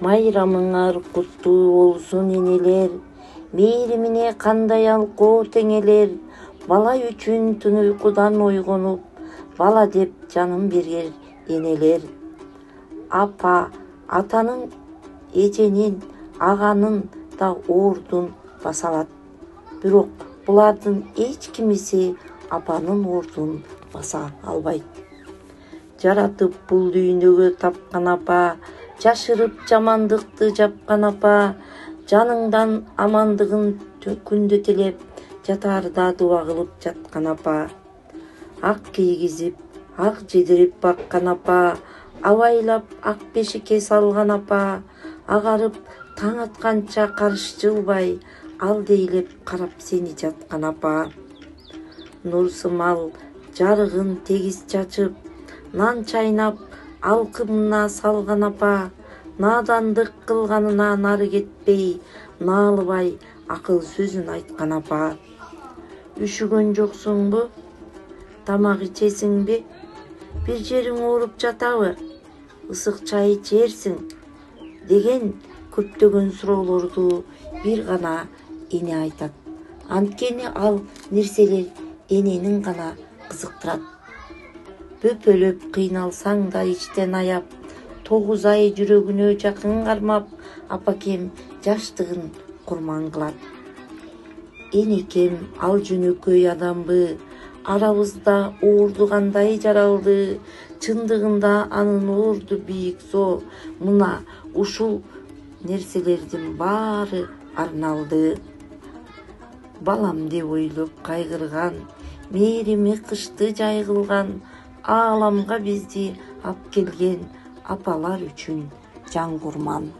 Майрамыңар куттуу болсун энелер, мээримине кандай алкоо теңелер. Бала үчүн түн уйкудан ойгонуп, бала деп жанын берер энелер. Апа атанын, эженин, аганын да ордун баса алат. Бирок булардын эч кимиси апанын ордун баса албайт. Жаратып бул дүйнөгө тапкан апа, жашырып жамандыкты жапкан апа, жаныңдан амандыгын күндө тилеп, жатаарда дуа кылып жаткан апа. Ак кийгизип, ак жедирип баккан апа, абайлап ак бешикке салган апа, агарып таң атканча карыш жылбай, алдейлеп карап сени жаткан апа. Нур сымал жарыгын тегиз чачып, нан чайнап алкымына салган апа, наадандык кылганына нары кетпей, наалыбай акыл сөзүн айткан апа. Үшүгөн жоксуңбу? Тамак ичесиңби? Бир жериң ооруп жатабы? Ысык чай ичерсиң? Деген көптөгөн суроолорду бир гана эне айтат. Анткени ал нерселер эненин гана кызыктырат. Бөпөлөп кыйналсаң да ичтен аяп, 9 ай жүрөгүнө жакын кармап, апакем жаштыгын курман кылат. Энекем ал жөнөкөй адамбы, арабызда оорду кандай жаралды, чындыгында анын оорду бийик зор. Мына ушул нерселердин баары арналды. Балам деп ойлоп кайгырган, мээрими кышты жай кылган, ааламга бизди ап келген апалар үчүн жан курман.